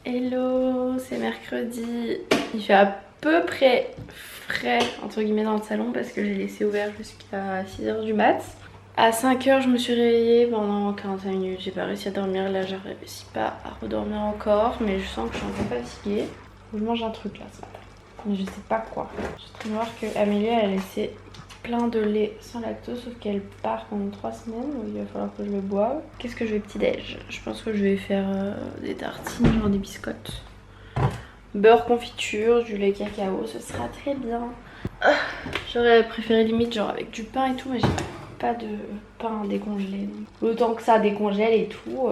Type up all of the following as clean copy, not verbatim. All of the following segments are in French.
Hello, c'est mercredi. Il fait à peu près frais entre guillemets dans le salon parce que j'ai laissé ouvert jusqu'à 6h du mat. À 5h je me suis réveillée pendant 45 minutes, j'ai pas réussi à dormir, là je réussis pas à redormir encore mais je sens que je suis un peu fatiguée. Je mange un truc là ce matin, mais je sais pas quoi. Je suis en train de voir que Amélie elle a laissé plein de lait sans lactose sauf qu'elle part pendant 3 semaines donc il va falloir que je le boive. Qu'est-ce que je vais petit déj? Je pense que je vais faire des tartines, genre des biscottes. Beurre confiture, du lait cacao, ce sera très bien. J'aurais préféré limite genre avec du pain et tout mais j'ai pas de pain décongelé. Autant que ça décongèle et tout.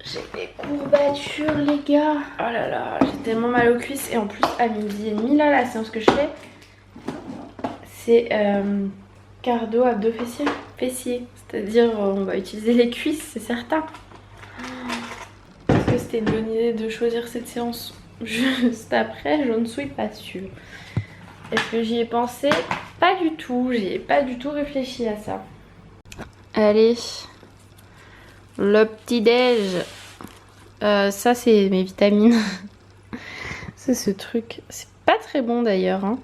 J'ai des courbatures les gars. Oh là là, j'ai tellement mal aux cuisses et en plus à 12h30 là la séance que je fais c'est cardio abdos fessiers. C'est-à-dire on va utiliser les cuisses, c'est certain. Est-ce que c'était une bonne idée de choisir cette séance juste après? Je ne suis pas sûre. Est-ce que j'y ai pensé? Pas du tout, j'ai pas du tout réfléchi à ça. Allez, le petit déj. Ça c'est mes vitamines. C'est ce truc, c'est pas très bon d'ailleurs hein.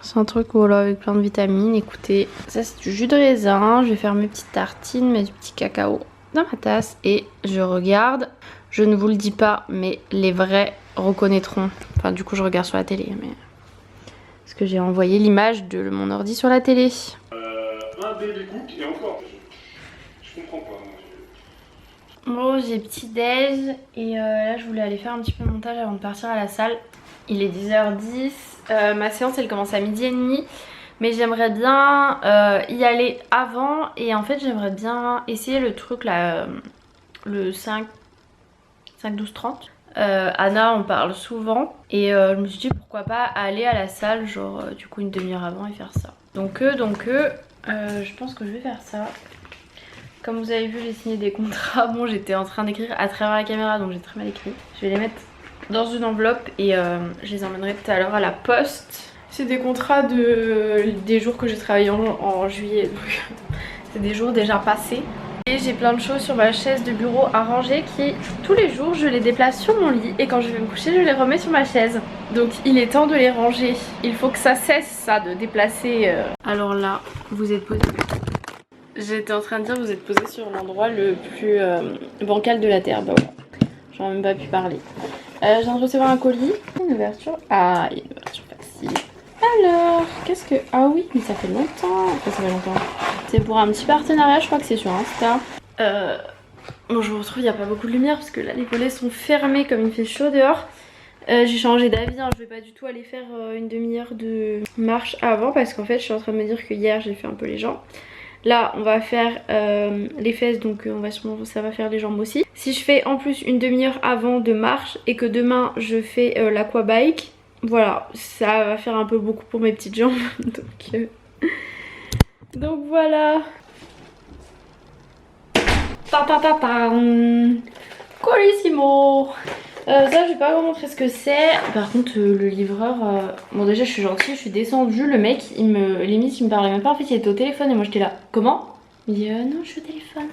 C'est un truc voilà avec plein de vitamines. Écoutez, ça c'est du jus de raisin. Je vais faire mes petites tartines, mes petits cacao dans ma tasse et je regarde. Je ne vous le dis pas, mais les vrais reconnaîtront. Enfin du coup je regarde sur la télé, mais parce que j'ai envoyé l'image de mon ordi sur la télé. Un baby cook et encore. Je comprends pas. Bon, j'ai petit déj et là je voulais aller faire un petit peu de montage avant de partir à la salle. Il est 10h10, ma séance elle commence à 12h30 mais j'aimerais bien y aller avant et en fait j'aimerais bien essayer le truc là, le 5-12-30. Anna on parle souvent et je me suis dit pourquoi pas aller à la salle genre du coup une demi-heure avant et faire ça. Donc je pense que je vais faire ça. Comme vous avez vu j'ai signé des contrats, bon j'étais en train d'écrire à travers la caméra donc j'ai très mal écrit. Je vais les mettre dans une enveloppe et je les emmènerai tout à l'heure à la poste. C'est des contrats des jours que j'ai travaillé en juillet donc c'est des jours déjà passés. Et j'ai plein de choses sur ma chaise de bureau à ranger qui tous les jours je les déplace sur mon lit et quand je vais me coucher je les remets sur ma chaise. Donc il est temps de les ranger. Il faut que ça cesse ça de déplacer. Alors là vous êtes posé. J'étais en train de dire vous êtes posé sur l'endroit le plus bancal de la terre. Bah voilà. J'en ai même pas pu parler. Je viens de recevoir un colis. Une ouverture. Ah, il y a une ouverture facile. Alors, qu'est-ce que... Ah oui, mais ça fait longtemps. Enfin, ça fait longtemps. C'est pour un petit partenariat, je crois que c'est sur Insta. Bon, je vous retrouve, il n'y a pas beaucoup de lumière parce que là, les volets sont fermés comme il fait chaud dehors. J'ai changé d'avis, hein. Je vais pas du tout aller faire une demi-heure de marche avant parce qu'en fait, je suis en train de me dire que hier, j'ai fait un peu les jambes. Là on va faire les fesses donc ça va faire les jambes aussi. Si je fais en plus une demi-heure avant de marche et que demain je fais l'aquabike, voilà, ça va faire un peu beaucoup pour mes petites jambes. Donc voilà. Colissimo. Ça je vais pas vous montrer ce que c'est. Par contre le livreur, bon déjà je suis gentille, je suis descendue, le mec limite il me parlait même pas, en fait il était au téléphone et moi j'étais là, comment? Il me dit non je suis au téléphone.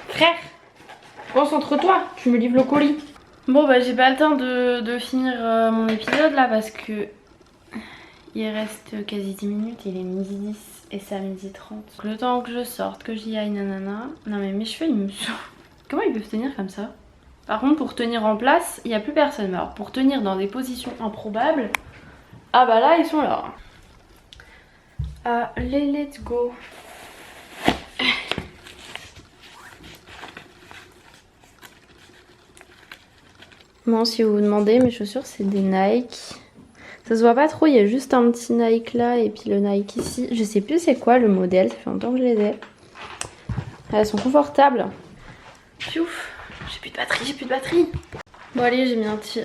Frère, concentre-toi, tu me livres le colis. Bon bah j'ai pas le temps de finir mon épisode là parce que il reste quasi 10 minutes, il est 12h10 et c'est à 12h30. Le temps que je sorte, que j'y aille nanana. Non mais mes cheveux ils me sont... Comment ils peuvent tenir comme ça? Par contre pour tenir en place, il n'y a plus personne. Mais alors pour tenir dans des positions improbables, ah bah là ils sont là. Allez let's go. Bon si vous vous demandez, mes chaussures c'est des Nike. Ça se voit pas trop, il y a juste un petit Nike là et puis le Nike ici. Je sais plus c'est quoi le modèle, ça fait longtemps que je les ai. Elles sont confortables. Piouf. J'ai plus de batterie. Bon allez, j'ai mis un petit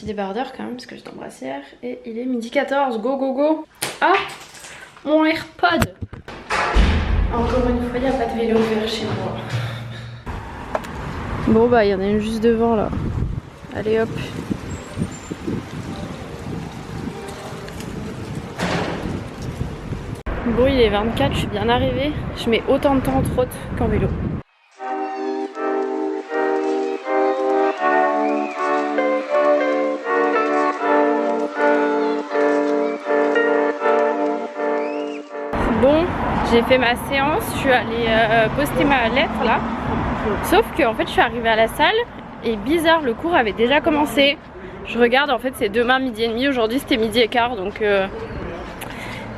débardeur quand même parce que j'étais en brassière. Et il est 12h14, go go go. Ah, mon AirPod. Encore une fois, il n'y a pas de vélo vert chez moi. Bon bah il y en a une juste devant là. Allez hop. Bon il est 24, je suis bien arrivée. Je mets autant de temps en trotte qu'en vélo. J'ai fait ma séance, je suis allée poster ma lettre là. Sauf que en fait je suis arrivée à la salle et bizarre, le cours avait déjà commencé. Je regarde, en fait c'est demain 12h30, aujourd'hui c'était 12h15, donc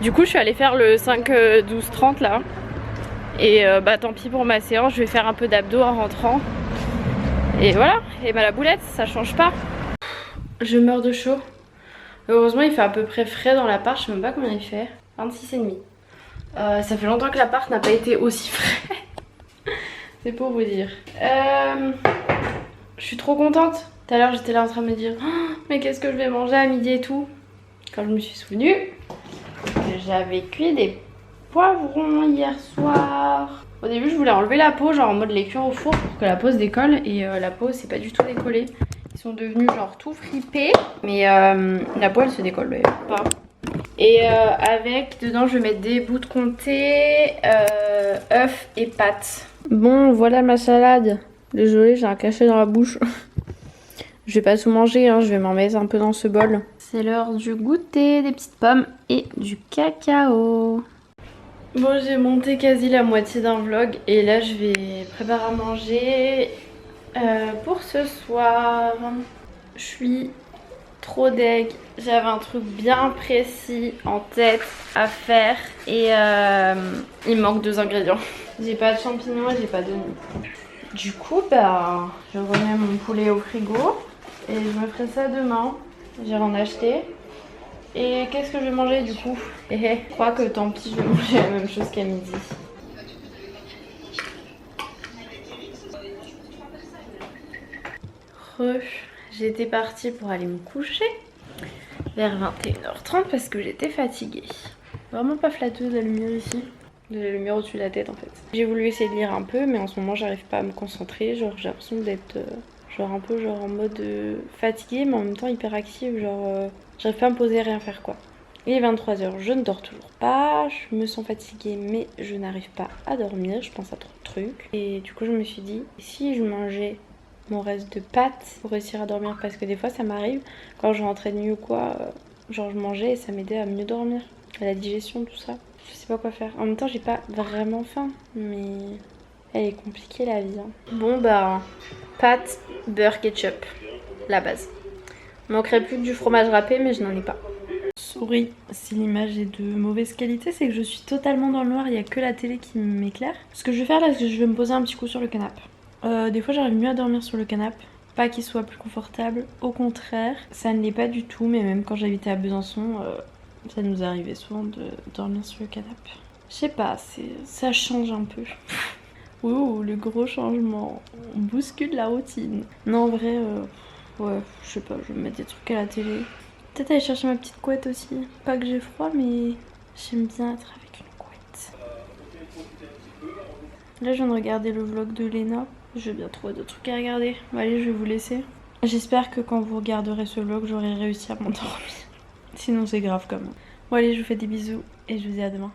du coup je suis allée faire le 5-12-30 là. Et bah tant pis pour ma séance, je vais faire un peu d'abdos en rentrant. Et voilà, et bah la boulette ça change pas. Je meurs de chaud. Heureusement il fait à peu près frais dans l'appart, je sais même pas combien il fait. 26,5. Ça fait longtemps que l'appart n'a pas été aussi frais. C'est pour vous dire. Je suis trop contente. Tout à l'heure j'étais là en train de me dire oh, mais qu'est-ce que je vais manger à midi et tout. Quand je me suis souvenue que j'avais cuit des poivrons hier soir. Au début je voulais enlever la peau, genre en mode les cuire au four pour que la peau se décolle. Et la peau c'est pas du tout décollé. Ils sont devenus genre tout fripés. Mais la peau elle se décolle d'ailleurs pas. Et avec dedans je vais mettre des bouts de comté, œufs et pâtes. Bon voilà ma salade. Désolée j'ai un cachet dans la bouche. Je vais pas tout manger, hein, je vais m'en mettre un peu dans ce bol. C'est l'heure du goûter, des petites pommes et du cacao. Bon j'ai monté quasi la moitié d'un vlog et là je vais préparer à manger pour ce soir. Je suis trop deg, j'avais un truc bien précis en tête à faire et il me manque 2 ingrédients. J'ai pas de champignons et j'ai pas d'oignons. Du coup bah je remets mon poulet au frigo et je me ferai ça demain. J'irai en acheter. Et qu'est-ce que je vais manger du coup? Je crois que tant pis, je vais manger la même chose qu'à midi. J'étais partie pour aller me coucher vers 21h30 parce que j'étais fatiguée. Vraiment pas flatteuse la lumière ici. De la lumière au-dessus de la tête en fait. J'ai voulu essayer de lire un peu mais en ce moment j'arrive pas à me concentrer. Genre j'ai l'impression d'être genre un peu genre en mode fatiguée mais en même temps hyper active. Genre j'arrive pas à me poser, rien faire quoi. Il est 23h, je ne dors toujours pas. Je me sens fatiguée mais je n'arrive pas à dormir. Je pense à trop de trucs. Et du coup je me suis dit si je mangeais mon reste de pâtes pour réussir à dormir, parce que des fois ça m'arrive quand je rentrais de nuit ou quoi, genre je mangeais et ça m'aidait à mieux dormir, à la digestion, tout ça. Je sais pas quoi faire. En même temps j'ai pas vraiment faim, mais elle est compliquée la vie. Hein. Bon bah pâtes, beurre, ketchup, la base. Il manquerait plus que du fromage râpé mais je n'en ai pas. Souris, si l'image est de mauvaise qualité, c'est que je suis totalement dans le noir, il n'y a que la télé qui m'éclaire. Ce que je vais faire là, c'est que je vais me poser un petit coup sur le canapé. Des fois j'arrive mieux à dormir sur le canapé, pas qu'il soit plus confortable, au contraire ça ne l'est pas du tout, mais même quand j'habitais à Besançon ça nous arrivait souvent de dormir sur le canapé. Je sais pas, ça change un peu. Ouh, le gros changement, on bouscule la routine. Non en vrai, ouais, je sais pas, je vais me mettre des trucs à la télé. Peut-être aller chercher ma petite couette aussi, pas que j'ai froid mais j'aime bien être avec une couette. Là je viens de regarder le vlog de Léna. Je vais bien trouver d'autres trucs à regarder. Bon, allez, je vais vous laisser. J'espère que quand vous regarderez ce vlog, j'aurai réussi à m'endormir. Sinon, c'est grave quand même. Bon, allez, je vous fais des bisous et je vous dis à demain.